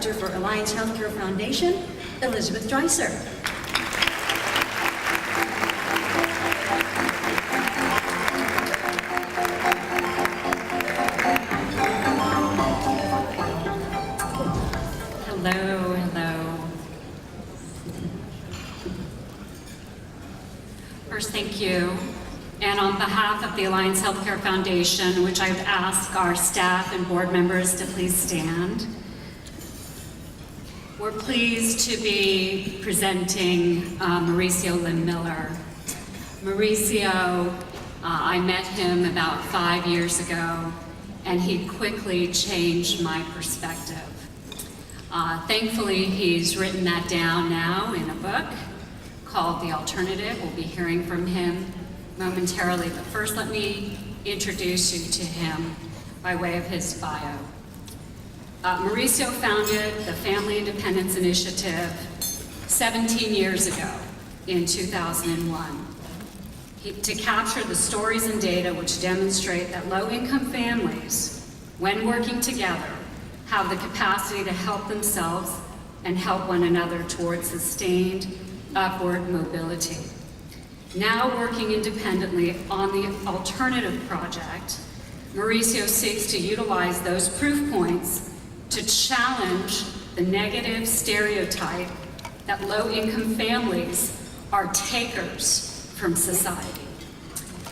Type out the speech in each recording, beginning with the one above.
Director for Alliance Healthcare Foundation, Elizabeth Dreiser. Hello, hello. First, thank you. And on behalf of the Alliance Healthcare Foundation, which I would ask our staff and board members to please stand. We're pleased to be presenting Mauricio Lim Miller. Mauricio, I met him about 5 years ago, and he quickly changed my perspective. Thankfully, he's written that down now in a book called The Alternative. We'll be hearing from him momentarily, but first let me introduce you to him by way of his bio. Mauricio founded the Family Independence Initiative 17 years ago in 2001 to capture the stories and data which demonstrate that low-income families, when working together, have the capacity to help themselves and help one another towards sustained upward mobility. Now working independently on the Alternative Project, Mauricio seeks to utilize those proof points to challenge the negative stereotype that low-income families are takers from society.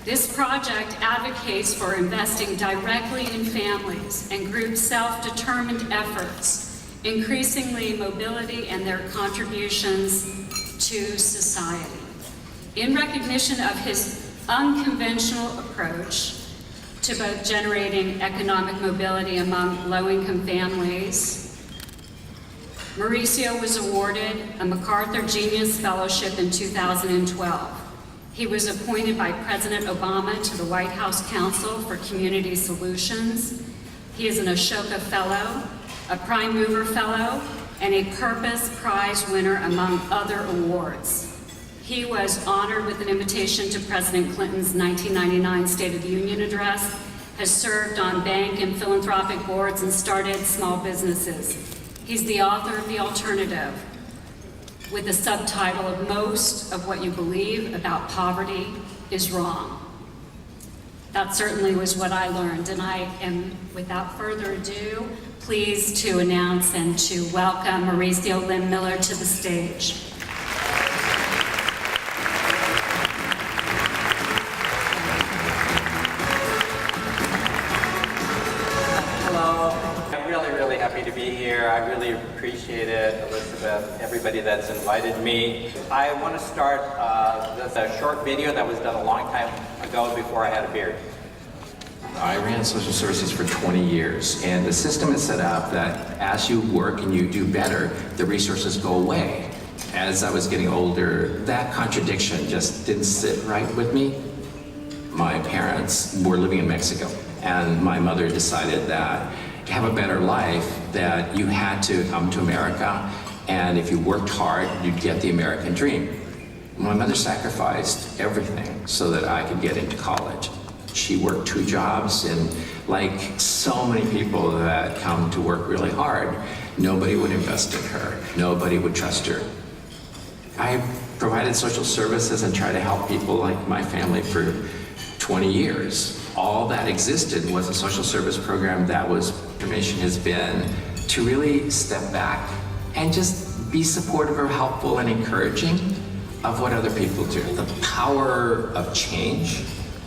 This project advocates for investing directly in families and group self-determined efforts, increasingly mobility and their contributions to society. In recognition of his unconventional approach to both generating economic mobility among low-income families, Mauricio was awarded a MacArthur Genius Fellowship in 2012. He was appointed by President Obama to the White House Council for Community Solutions. He is an Ashoka Fellow, a Prime Mover Fellow, and a Purpose Prize winner, among other awards. He was honored with an invitation to President Clinton's 1999 State of the Union address, has served on bank and philanthropic boards, and started small businesses. He's the author of The Alternative, with the subtitle of "Most of What You Believe About Poverty is Wrong." That certainly was what I learned, and I am, without further ado, pleased to announce and to welcome Mauricio Lim Miller to the stage. To be here. I really appreciate it, Elizabeth, everybody that's invited me. I want to start with a short video that was done a long time ago before I had a beard. I ran social services for 20 years, and the system is set up that as you work and you do better, the resources go away. As I was getting older, that contradiction just didn't sit right with me. My parents were living in Mexico, and my mother decided that to have a better life, that you had to come to America, and if you worked hard, you'd get the American dream. My mother sacrificed everything so that I could get into college. She worked 2 jobs, and like so many people that come to work really hard, nobody would invest in her. Nobody would trust her. I provided social services and tried to help people like my family for 20 years. All that existed was a social service program that was, mission has been to really step back and just be supportive or helpful and encouraging of what other people do. The power of change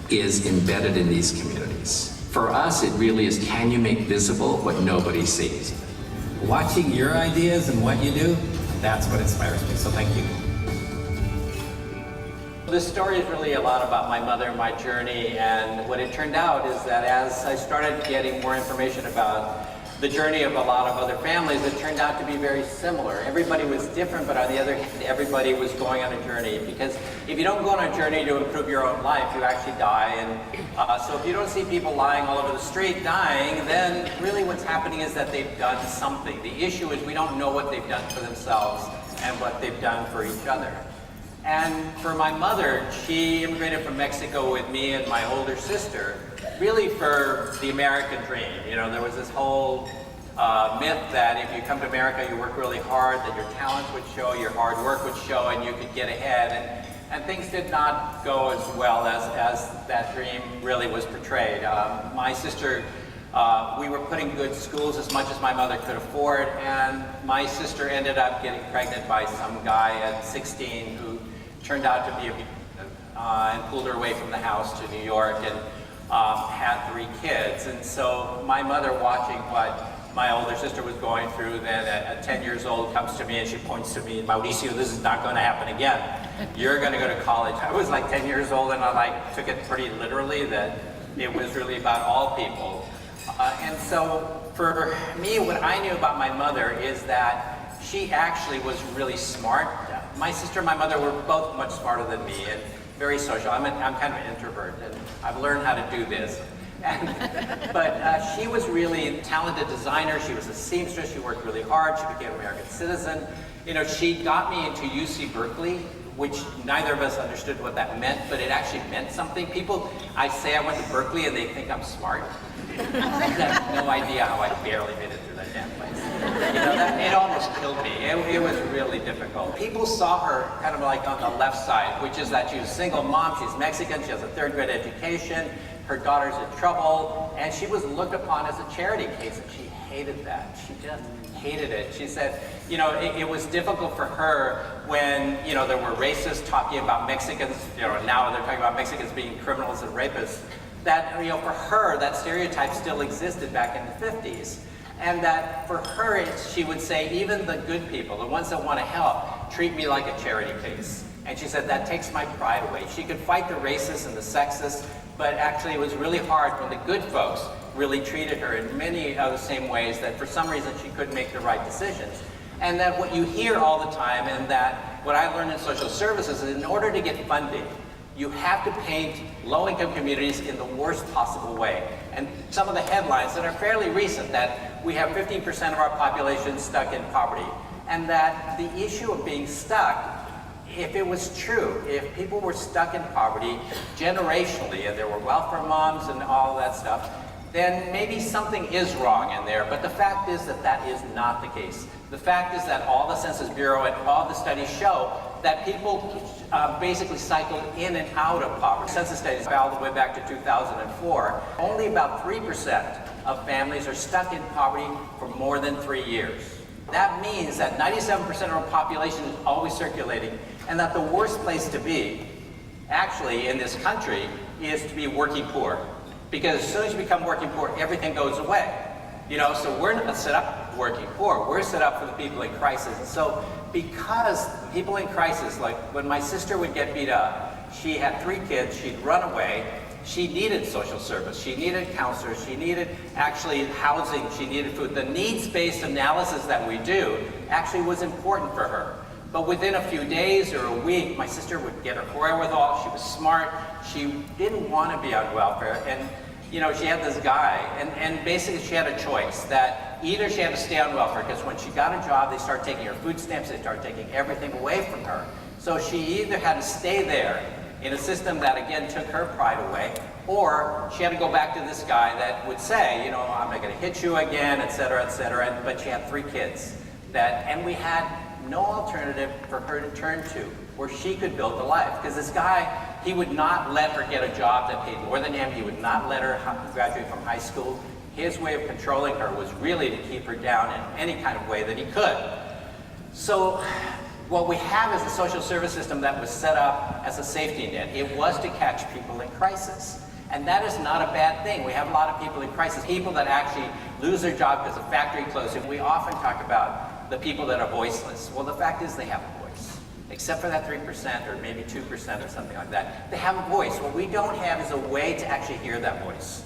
is embedded in these communities. For us, it really is, can you make visible what nobody sees? Watching your ideas and what you do, that's what inspires me, so thank you. This story is really a lot about my mother and my journey, and what it turned out is that as I started getting more information about the journey of a lot of other families, it turned out to be very similar. Everybody was different, but on the other hand, everybody was going on a journey, because if you don't go on a journey to improve your own life, you actually die. And so if you don't see people lying all over the street dying, then really what's happening is that they've done something. The issue is we don't know what they've done for themselves and what they've done for each other. And for my mother, she immigrated from Mexico with me and my older sister, really for the American dream. You know, there was this whole myth that if you come to America, you work really hard, that your talents would show, your hard work would show, and you could get ahead. And things did not go as well as that dream really was portrayed. My sister, we were putting good schools as much as my mother could afford, and my sister ended up getting pregnant by some guy at 16 who turned out to be and pulled her away from the house to New York and had 3 kids. And so my mother, watching what my older sister was going through, then at 10 years old comes to me and she points to me, Mauricio, this is not going to happen again. You're going to go to college. I was like 10 years old and I took it pretty literally that it was really about all people. And so for me, what I knew about my mother is that she actually was really smart. My sister and my mother were both much smarter than me and very social. I'm kind of an introvert and I've learned how to do this. But she was really a talented designer. She was a seamstress. She worked really hard. She became an American citizen. You know, she got me into UC Berkeley, which neither of us understood what that meant, but it actually meant something. I say I went to Berkeley and they think I'm smart. They have no idea how I barely made it through that damn place. You know, it almost killed me. It was really difficult. People saw her kind of like on the left side, which is that she was a single mom, she's Mexican, she has a 3rd grade education, her daughter's in trouble, and she was looked upon as a charity case, and she hated that. She just hated it. She said, you know, it was difficult for her when, you know, there were racists talking about Mexicans, you know, now they're talking about Mexicans being criminals and rapists, that, you know, for her, that stereotype still existed back in the 50s. And that for her, she would say, even the good people, the ones that want to help, treat me like a charity case. And she said, that takes my pride away. She could fight the racists and the sexists, but actually it was really hard when the good folks really treated her in many of the same ways that for some reason she couldn't make the right decisions. And that what you hear all the time, and that what I learned in social services is in order to get funding, you have to paint low-income communities in the worst possible way. And some of the headlines that are fairly recent, that we have 15% of our population stuck in poverty, and that the issue of being stuck, if it was true, if people were stuck in poverty generationally, and there were welfare moms and all that stuff, then maybe something is wrong in there. But the fact is that that is not the case. The fact is that all the Census Bureau and all the studies show that people basically cycle in and out of poverty. Census studies all the way back to 2004. Only about 3% of families are stuck in poverty for more than 3 years. That means that 97% of our population is always circulating, and that the worst place to be, actually, in this country, is to be working poor. Because as soon as you become working poor, everything goes away. You know, so we're not set up working poor. We're set up for the people in crisis. And so because people in crisis, like when my sister would get beat up, she had 3 kids, she'd run away, she needed social service, she needed counselors, she needed actually housing, she needed food. The needs-based analysis that we do actually was important for her. But within a few days or a week, my sister would get her wherewithal, she was smart, she didn't want to be on welfare, and you know, she had this guy, and basically she had a choice that either she had to stay on welfare, because when she got a job, they started taking her food stamps, they started taking everything away from her. So she either had to stay there in a system that again took her pride away, or she had to go back to this guy that would say, you know, I'm not going to hit you again, et cetera, but she had 3 kids. And we had no alternative for her to turn to where she could build a life. Because this guy, he would not let her get a job that paid more than him. He would not let her graduate from high school. His way of controlling her was really to keep her down in any kind of way that he could. So what we have is a social service system that was set up as a safety net. It was to catch people in crisis. And that is not a bad thing. We have a lot of people in crisis, people that actually lose their job because the factory closed. And we often talk about the people that are voiceless. Well, the fact is they have a voice. Except for that 3% or maybe 2% or something like that. They have a voice. What we don't have is a way to actually hear that voice.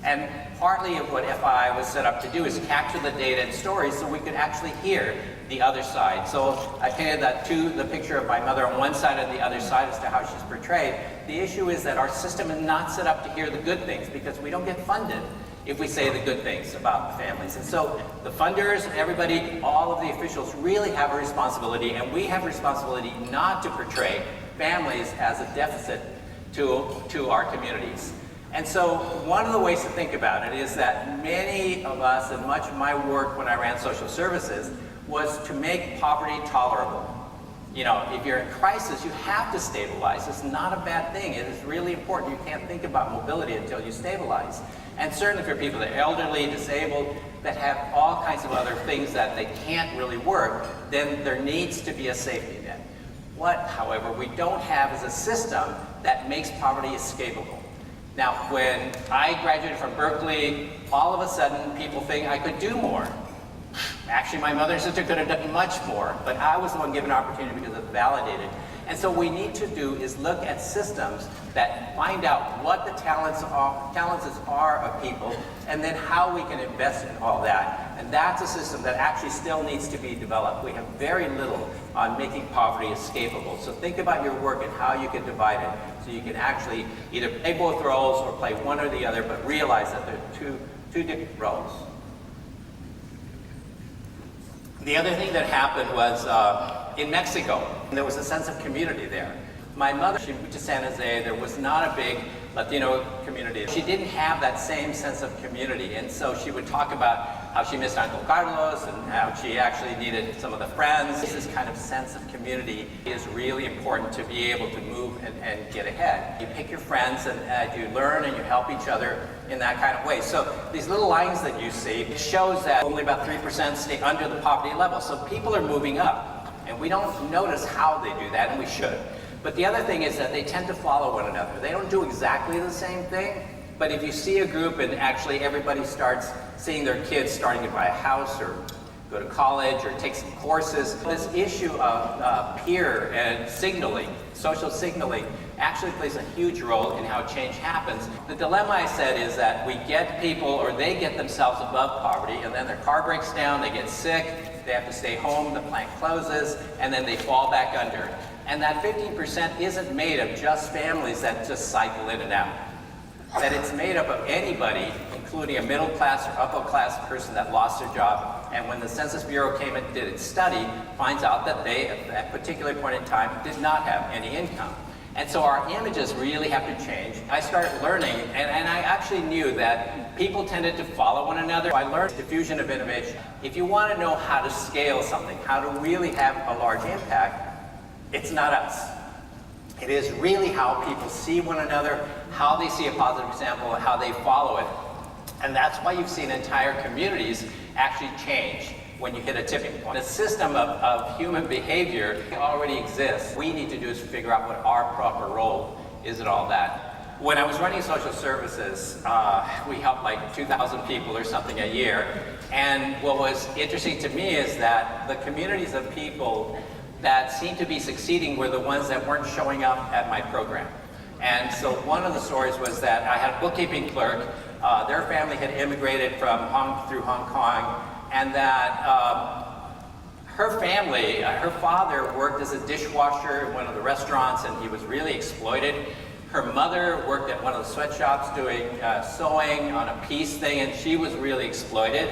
And partly of what FI was set up to do is capture the data and stories so we could actually hear the other side. So I painted that the picture of my mother on one side and the other side as to how she's portrayed. The issue is that our system is not set up to hear the good things because we don't get funded if we say the good things about the families. And so the funders, everybody, all of the officials really have a responsibility, and we have a responsibility not to portray families as a deficit to our communities. And so one of the ways to think about it is that many of us, and much of my work when I ran social services, was to make poverty tolerable. You know, if you're in crisis, you have to stabilize. It's not a bad thing. It is really important. You can't think about mobility until you stabilize. And certainly for people that are elderly, disabled, that have all kinds of other things that they can't really work, then there needs to be a safety net. What, however, we don't have is a system that makes poverty escapable. Now, when I graduated from Berkeley, all of a sudden people think I could do more. Actually, my mother and sister could have done much more, but I was the one given an opportunity because it was validated. And so what we need to do is look at systems that find out what the talents are of people, and then how we can invest in all that. And that's a system that actually still needs to be developed. We have very little on making poverty escapable. So think about your work and how you can divide it, so you can actually either play both roles or play one or the other, but realize that they're two different roles. The other thing that happened was in Mexico, there was a sense of community there. My mother, she moved to San Jose. There was not a big Latino community. She didn't have that same sense of community, and so she would talk about how she missed Uncle Carlos and how she actually needed some of the friends. This kind of sense of community is really important to be able to move and get ahead. You pick your friends and you learn and you help each other in that kind of way. So these little lines that you see, it shows that only about 3% stay under the poverty level. So people are moving up, and we don't notice how they do that, and we should. But the other thing is that they tend to follow one another. They don't do exactly the same thing, but if you see a group and actually everybody starts seeing their kids starting to buy a house or go to college or take some courses, this issue of peer and signaling, social signaling, actually plays a huge role in how change happens. The dilemma, I said, is that we get people, or they get themselves above poverty, and then their car breaks down, they get sick, they have to stay home, the plant closes, and then they fall back under. And that 15% isn't made of just families that just cycle in and out. That it's made up of anybody, including a middle class or upper class person that lost their job. And when the Census Bureau came and did its study, finds out that they, at that particular point in time, did not have any income. And so our images really have to change. I started learning, and I actually knew that people tended to follow one another. I learned diffusion of innovation. If you want to know how to scale something, how to really have a large impact, it's not us. It is really how people see one another, how they see a positive example, and how they follow it. And that's why you've seen entire communities actually change when you hit a tipping point. The system of human behavior already exists. What we need to do is figure out what our proper role is in all that. When I was running social services, we helped like 2,000 people or something a year. And what was interesting to me is that the communities of people that seemed to be succeeding were the ones that weren't showing up at my program. And so one of the stories was that I had a bookkeeping clerk. Their family had immigrated through Hong Kong, and that her family, her father worked as a dishwasher in one of the restaurants, and he was really exploited. Her mother worked at one of the sweatshops doing sewing on a piece thing, and she was really exploited.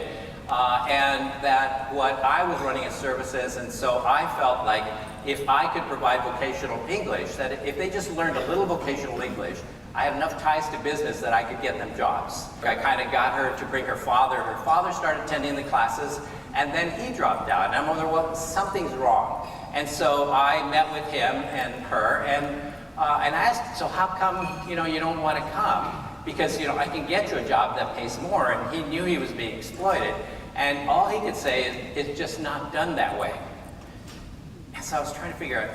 And that what I was running as services, and so I felt like if I could provide vocational English, that if they just learned a little vocational English, I had enough ties to business that I could get them jobs. I kind of got her to bring her father. Her father started attending the classes, and then he dropped out. And I'm wondering, well, something's wrong. And so I met with him and her, and I asked, so how come you don't want to come? Because I can get you a job that pays more, and he knew he was being exploited. And all he could say is, it's just not done that way. And so I was trying to figure out,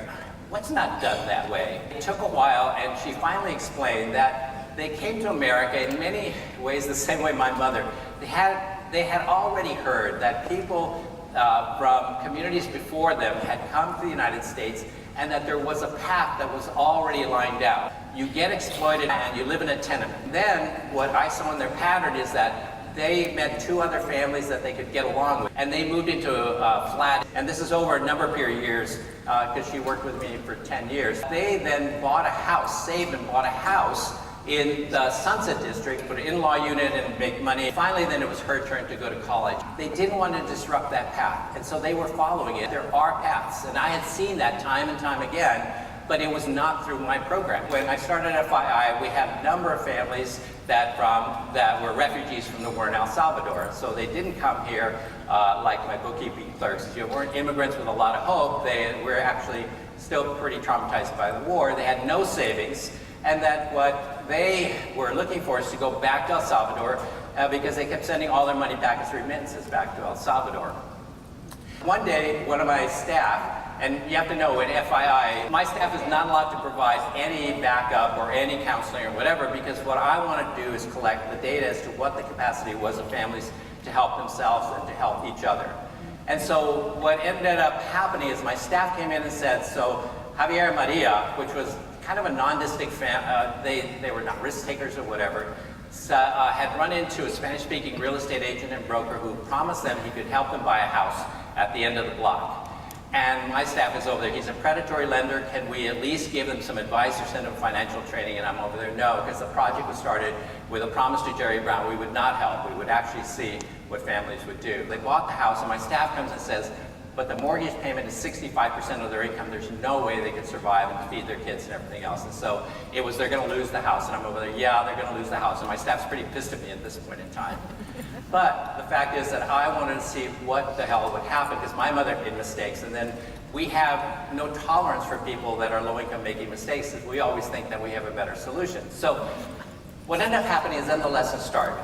what's not done that way? It took a while, and she finally explained that they came to America in many ways the same way my mother. They had already heard that people from communities before them had come to the United States, and that there was a path that was already lined out. You get exploited and you live in a tenement. Then what I saw in their pattern is that they met two other families that they could get along with, and they moved into a flat. And this is over a number of years, because she worked with me for 10 years. They then bought a house, saved and bought a house in the Sunset District, put an in-law unit and make money. Finally, then it was her turn to go to college. They didn't want to disrupt that path, and so they were following it. There are paths, and I had seen that time and time again, but it was not through my program. When I started at FII, we had a number of families that were refugees from the war in El Salvador. So they didn't come here like my bookkeeping clerks. They weren't immigrants with a lot of hope. They were actually still pretty traumatized by the war. They had no savings, and that what they were looking for is to go back to El Salvador because they kept sending all their money back as remittances back to El Salvador. One day, one of my staff, and you have to know at FII, my staff is not allowed to provide any backup or any counseling or whatever, because what I want to do is collect the data as to what the capacity was of families to help themselves and to help each other. And so what ended up happening is my staff came in and said, so Javier and Maria, which was kind of a non-distinct they were not risk takers or whatever, had run into a Spanish-speaking real estate agent and broker who promised them he could help them buy a house at the end of the block. And my staff is over there. He's a predatory lender. Can we at least give them some advice or send them financial training? And I'm over there, no, because the project was started with a promise to Jerry Brown. We would not help. We would actually see what families would do. They bought the house, and my staff comes and says, but the mortgage payment is 65% of their income. There's no way they could survive and feed their kids and everything else. And so it was, they're going to lose the house. And I'm over there, yeah, they're going to lose the house. And my staff's pretty pissed at me at this point in time. But the fact is that I wanted to see what the hell would happen, because my mother made mistakes. And then we have no tolerance for people that are low income making mistakes, because we always think that we have a better solution. So what ended up happening is then the lesson started.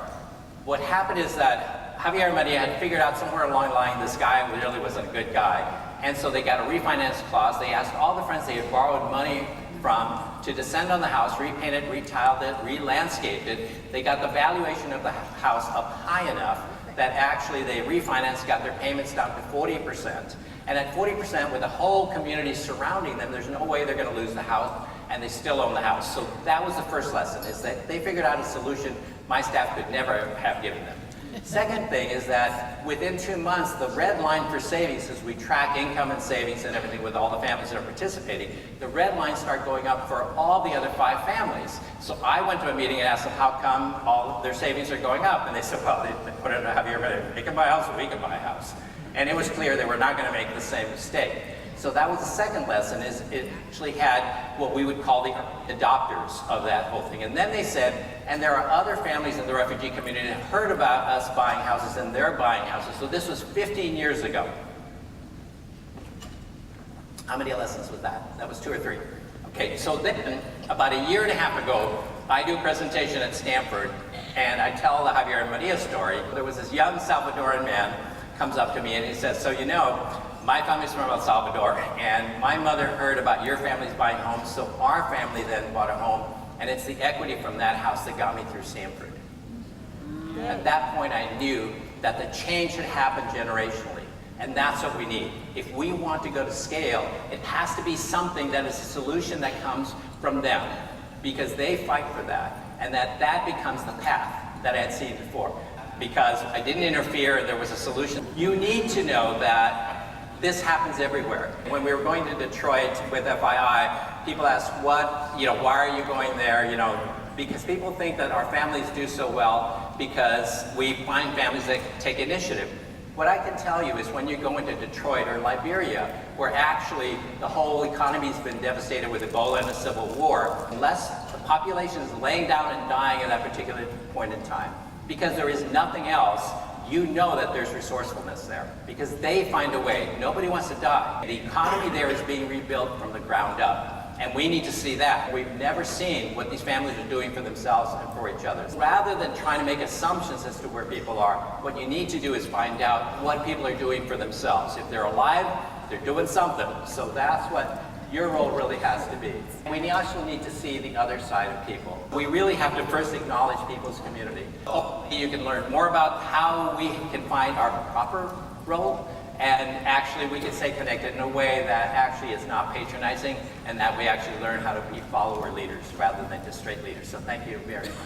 What happened is that Javier and Maria had figured out somewhere along the line this guy really wasn't a good guy. And so they got a refinance clause. They asked all the friends they had borrowed money from to descend on the house, repaint it, retiled it, re-landscaped it. They got the valuation of the house up high enough that actually they refinanced, got their payments down to 40%. And at 40%, with the whole community surrounding them, there's no way they're going to lose the house, and they still own the house. So that was the first lesson, is that they figured out a solution my staff could never have given them. Second thing is that within 2 months, the red line for savings, as we track income and savings and everything with all the families that are participating, the red lines start going up for all the other 5 families. So I went to a meeting and asked them, how come all of their savings are going up? And they said, well, they put it in Javier, they can buy a house, or we can buy a house. And it was clear they were not going to make the same mistake. So that was the second lesson, is it actually had what we would call the adopters of that whole thing. And then they said, and there are other families in the refugee community that heard about us buying houses, and they're buying houses. So this was 15 years ago. How many lessons was that? That was 2 or 3. Okay, so then, about a year and a half ago, I do a presentation at Stanford, and I tell the Javier and Maria story. There was this young Salvadoran man comes up to me and he says, so you know, my family's from El Salvador, and my mother heard about your family's buying homes, so our family then bought a home, and it's the equity from that house that got me through Stanford. At that point, I knew that the change had happened generationally, and that's what we need. If we want to go to scale, it has to be something that is a solution that comes from them, because they fight for that, and that becomes the path that I had seen before. Because I didn't interfere, and there was a solution. You need to know that this happens everywhere. When we were going to Detroit with FII, people asked, why are you going there? Because people think that our families do so well because we find families that take initiative. What I can tell you is when you go into Detroit or Liberia, where actually the whole economy's been devastated with Ebola and a civil war, unless the population is laying down and dying at that particular point in time, because there is nothing else, you know that there's resourcefulness there, because they find a way. Nobody wants to die. The economy there is being rebuilt from the ground up, and we need to see that. We've never seen what these families are doing for themselves and for each other. Rather than trying to make assumptions as to where people are, what you need to do is find out what people are doing for themselves. If they're alive, they're doing something. So that's what your role really has to be. We also need to see the other side of people. We really have to first acknowledge people's community. You can learn more about how we can find our proper role, and actually we can stay connected in a way that actually is not patronizing, and that we actually learn how to be follower leaders rather than just straight leaders. So thank you very much.